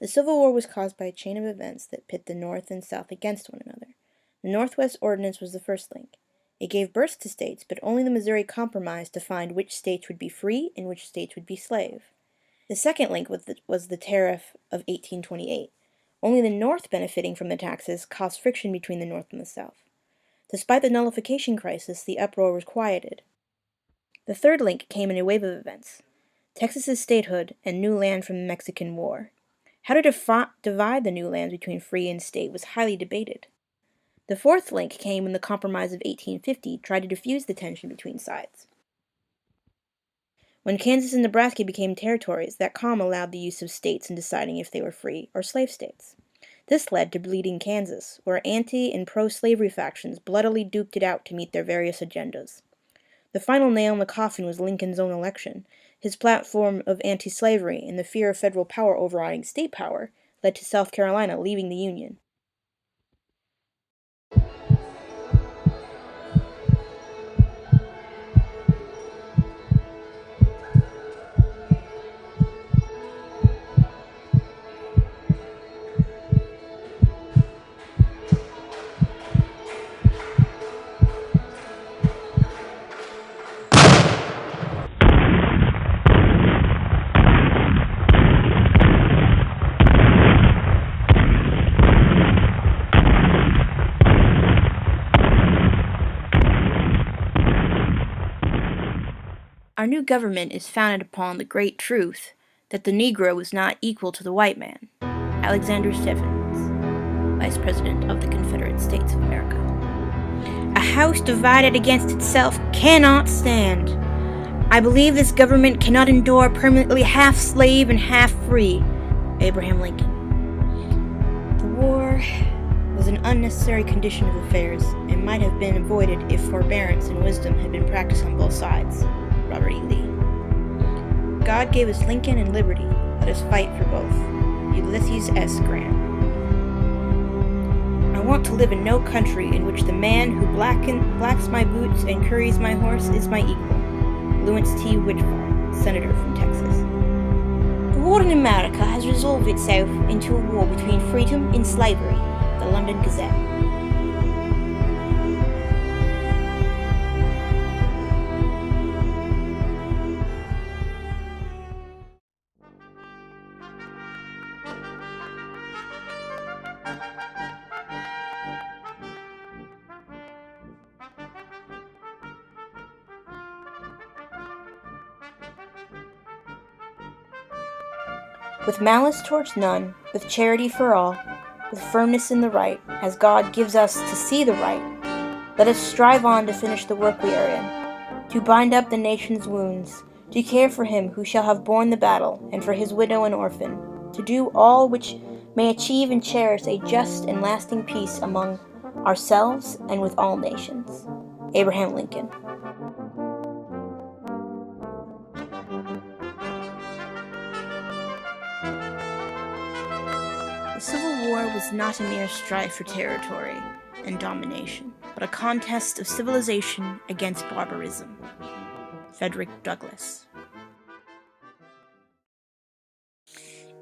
The Civil War was caused by a chain of events that pit the North and South against one another. The Northwest Ordinance was the first link. It gave birth to states, but only the Missouri Compromise defined which states would be free and which states would be slave. The second link was the Tariff of 1828. Only the North benefiting from the taxes caused friction between the North and the South. Despite the nullification crisis, the uproar was quieted. The third link came in a wave of events: Texas's statehood and new land from the Mexican War. How to divide the new lands between free and state was highly debated. The fourth link came when the Compromise of 1850 tried to diffuse the tension between sides. When Kansas and Nebraska became territories, that calm allowed the use of states in deciding if they were free or slave states. This led to Bleeding Kansas, where anti- and pro-slavery factions bloodily duked it out to meet their various agendas. The final nail in the coffin was Lincoln's own election. His platform of anti-slavery and the fear of federal power overriding state power led to South Carolina leaving the Union. Our new government is founded upon the great truth that the Negro was not equal to the white man. Alexander Stephens, Vice President of the Confederate States of America. A house divided against itself cannot stand. I believe this government cannot endure permanently half slave and half free. Abraham Lincoln. The war was an unnecessary condition of affairs and might have been avoided if forbearance and wisdom had been practiced on both sides. Robert E. Lee. God gave us Lincoln and liberty. Let us fight for both. Ulysses S. Grant. I want to live in no country in which the man who blacks my boots and curries my horse is my equal. Lawrence T. Whitford, Senator from Texas. The war in America has resolved itself into a war between freedom and slavery. The London Gazette. With malice towards none, with charity for all, with firmness in the right, as God gives us to see the right, let us strive on to finish the work we are in, to bind up the nation's wounds, to care for him who shall have borne the battle, and for his widow and orphan, to do all which may achieve and cherish a just and lasting peace among ourselves and with all nations. Abraham Lincoln. The Civil War was not a mere strife for territory and domination, but a contest of civilization against barbarism. Frederick Douglass.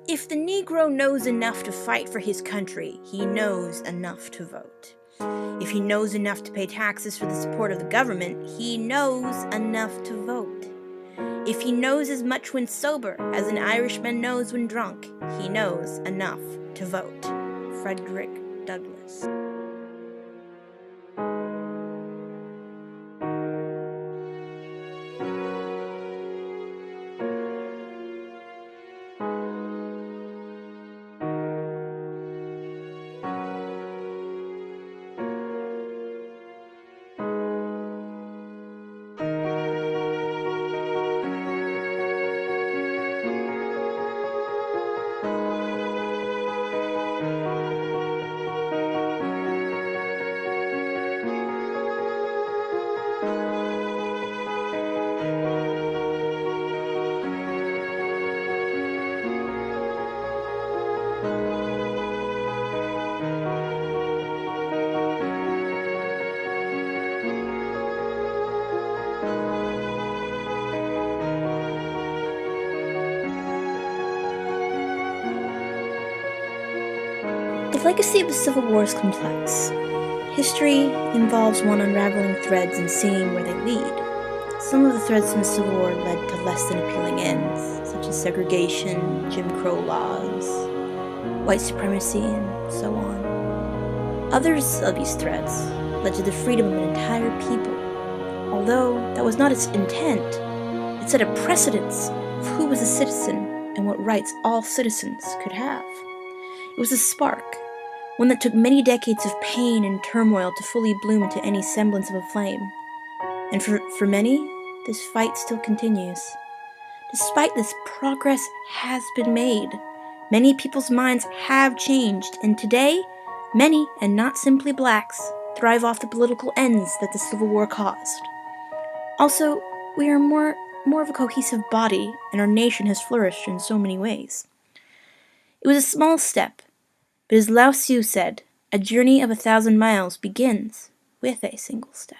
If the Negro knows enough to fight for his country, he knows enough to vote. If he knows enough to pay taxes for the support of the government, he knows enough to vote. If he knows as much when sober as an Irishman knows when drunk, he knows enough to vote. Frederick Douglass. The legacy of the Civil War is complex. History involves one unraveling threads and seeing where they lead. Some of the threads from the Civil War led to less than appealing ends, such as segregation, Jim Crow laws, white supremacy, and so on. Others of these threads led to the freedom of an entire people. Although that was not its intent, it set a precedence of who was a citizen and what rights all citizens could have. It was a spark, one that took many decades of pain and turmoil to fully bloom into any semblance of a flame. And for many, this fight still continues. Despite this, progress has been made. Many people's minds have changed, and today, many, and not simply blacks, thrive off the political ends that the Civil War caused. Also, we are more of a cohesive body, and our nation has flourished in so many ways. It was a small step, but as Lao Tzu said, a journey of 1,000 miles begins with a single step.